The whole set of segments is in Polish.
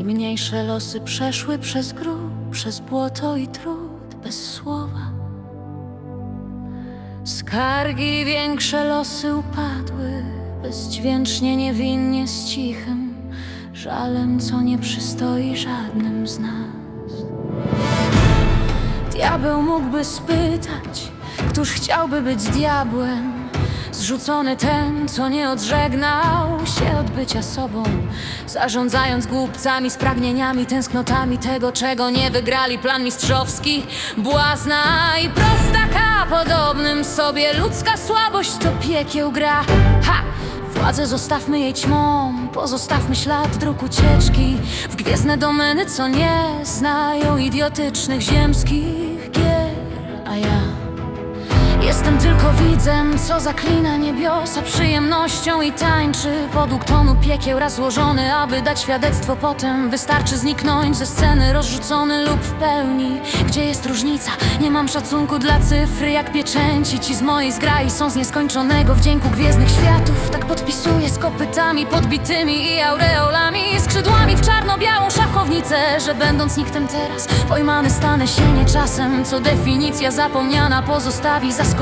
I mniejsze losy przeszły przez grób, przez błoto i trud, bez słowa. Skargi większe losy upadły, bezdźwięcznie, niewinnie, z cichym żalem, co nie przystoi żadnym z nas. Diabeł mógłby spytać, któż chciałby być diabłem? Zrzucony ten, co nie odżegnał się od bycia sobą, zarządzając głupcami, spragnieniami, tęsknotami tego, czego nie wygrali. Plan mistrzowski, błazna i prostaka, podobnym sobie. Ludzka słabość to piekieł gra. Ha! Władzę zostawmy jej ćmą, pozostawmy ślad dróg ucieczki w gwiezdne domeny, co nie znają idiotycznych ziemskich gier. A ja jestem tylko widzem, co zaklina niebiosa przyjemnością i tańczy podług tonu piekieł raz złożony, aby dać świadectwo. Potem wystarczy zniknąć ze sceny, rozrzucony lub w pełni. Gdzie jest różnica? Nie mam szacunku dla cyfry, jak pieczęci. Ci z mojej zgrai są z nieskończonego wdzięku gwiezdnych światów. Tak podpisuję z kopytami podbitymi i aureolami, skrzydłami w czarno-białą szachownicę, że będąc niktem teraz pojmany stanę się nie czasem, co definicja zapomniana pozostawi zaskoczenie.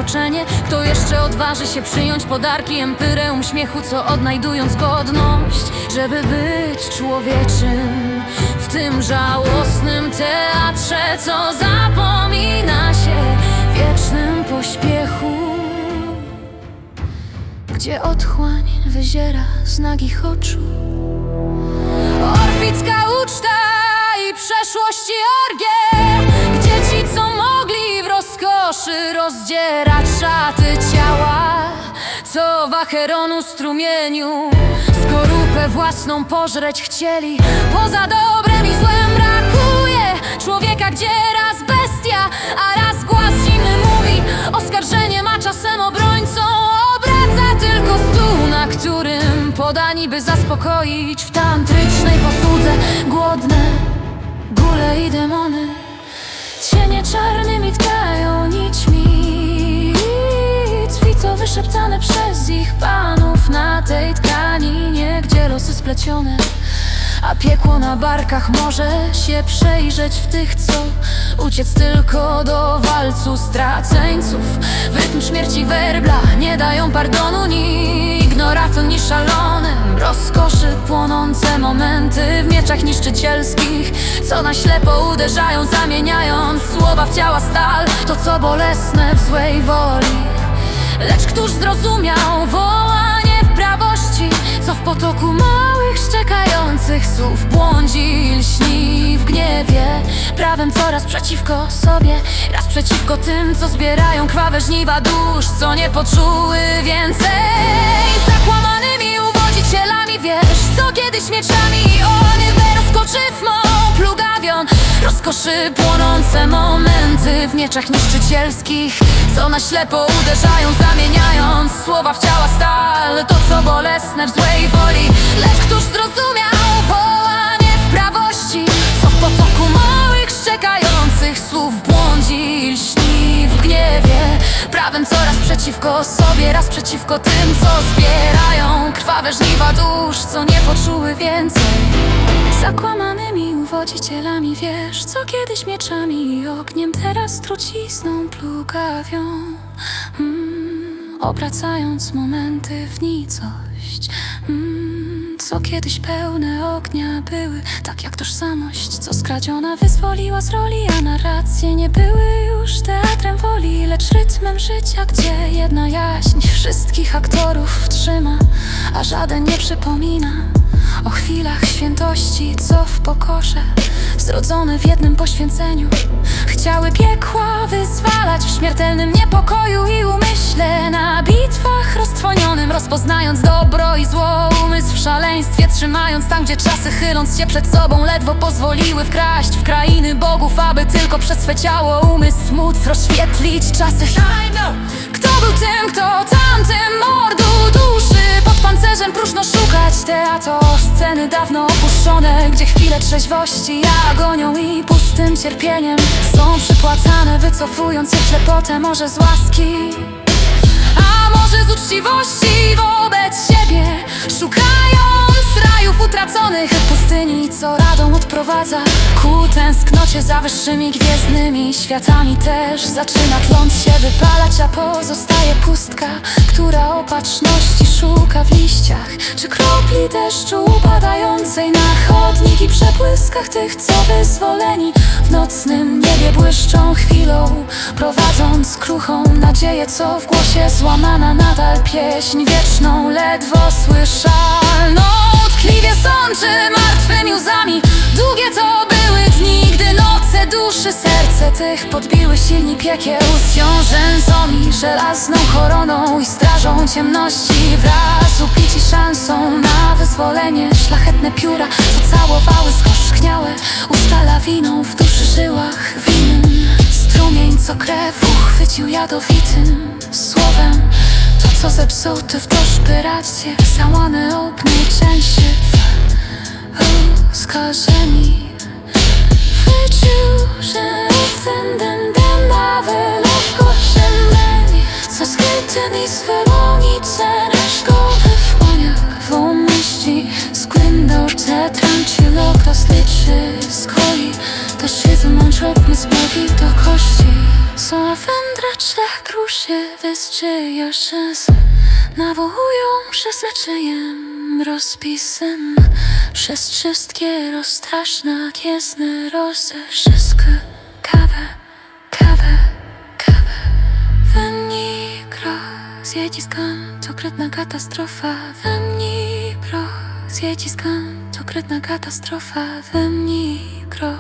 Kto jeszcze odważy się przyjąć podarki empyreum śmiechu, co odnajdując godność, żeby być człowieczym w tym żałosnym teatrze, co zapomina się w wiecznym pośpiechu, gdzie otchłań wyziera z nagich oczu. Orficka uczta i przeszłości orgie, gdzie ci, co mogli w rozkoszy rozdzierać szaty ciała, co w Acheronu strumieniu skorupę własną pożreć chcieli. Poza dobrem i złem brakuje człowieka, gdzie raz bestia, a raz głaz zimny mówi. Oskarżenie ma czasem obrońcą, obraca tylko stół, na którym podani, by zaspokoić w tantrycznej posłudze głodne góle i demony. Cienie czarnymi tkają nićmi co wyszeptane przez ich panów na tej tkaninie, gdzie losy splecione, a piekło na barkach może się przejrzeć w tych, co uciec tylko do walcu straceńców. W rytm śmierci werbla nie dają pardonu ni ignoratom, ni szalonym rozkoszy płonące momenty w mieczach niszczycielskich, co na ślepo uderzają, zamieniając słowa w ciała stal. To, co bolesne w złej woli, lecz któż zrozumiał wołanie w prawości, co w potoku małych, szczekających słów błądzi i lśni w gniewie. Prawem coraz przeciwko sobie, raz przeciwko tym, co zbierają krwawe żniwa dusz, co nie poczuły więcej. Zakłamanymi uwodzicielami, wiesz, co kiedyś mieczami oni rozkoczy w mą plugawion. Rozkoszy płonące momenty w mieczach niszczycielskich, co na ślepo uderzają, zamieniając słowa w ciała stal. To, co bolesne w złej woli, lecz któż zrozumiał wołanie w prawości, co w potoku małych, szczekających słów błądzi i lśni w gniewie. Prawem coraz przeciwko sobie, raz przeciwko tym, co zbierają krwawe żniwa dusz, co nie poczuły więcej. Zakłamanymi uwodzicielami, wiesz, co kiedyś mieczami i ogniem, teraz trucizną plugawią, obracając momenty w nicość, co kiedyś pełne ognia były, tak jak tożsamość, co skradziona wyzwoliła z roli, a narracje nie były już teatrem woli, lecz rytmem życia, gdzie jedna jaźń wszystkich aktorów trzyma, a żaden nie przypomina o chwilach świętości, co w pokorze, zrodzone w jednym poświęceniu, chciały piekła wyzwalać w śmiertelnym niepokoju i umyśle. Na bitwach roztrwonionym, rozpoznając dobro i zło, umysł w szaleństwie trzymając tam, gdzie czasy, chyląc się przed sobą, ledwo pozwoliły wkraść w krainy bogów, aby tylko przez swe ciało umysł móc rozświetlić czasy. Kto był tym, kto tamtym mordu duszy pod pancerzem próżno szukać? Teatr sceny dawno opuszczone, gdzie chwile trzeźwości agonią i pustym cierpieniem są przypłacane, wycofując się w ślepotę, może z łaski, a może z uczciwości wobec siebie, szukając rajów utraconych w pustyni, co radą sprowadza ku tęsknocie za wyższymi gwiezdnymi światami. Też zaczyna tląc się wypalać, a pozostaje pustka, która opatrzności szuka w liściach, czy kropli deszczu upadającej na chodnik i przebłyskach tych, co wyzwoleni w nocnym niebie błyszczą chwilą, prowadząc kruchą nadzieję, co w głosie złamana nadal pieśń wieczną, ledwo słyszalną. Tkliwie sączy martwymi łzami. Długie to były dni, gdy noce duszy serce tych podbiły silni piekieł z książęcą żelazną koroną i strażą ciemności. Wraz upici szansą na wyzwolenie, szlachetne pióra, co całowały skoszkniałe usta lawiną w duszy żyłach winnym. Strumień, co krew uchwycił jadowitym słowem, to co zepsuty w doszpyrację, załane obnieczęście skażeni. Wyczuł, że offenden den navel avgårdsmeni, co skrytymi swelonice reszkowy w łoniach womyśli sklindał te tranquilo liczy skoi, to się zamączoknie zbrogi do kości. Są wędraczach gruszy wysczyja szans, nawołują przeznaczeniem rozpisem przez wszystkie rozstraszne kiesne rosy. Wszystko kawę, kawę, kawę. Wemnikro zjedziskam, to krytna katastrofa. Wemnikro zjedziskam, to krytna katastrofa. Wemnikro.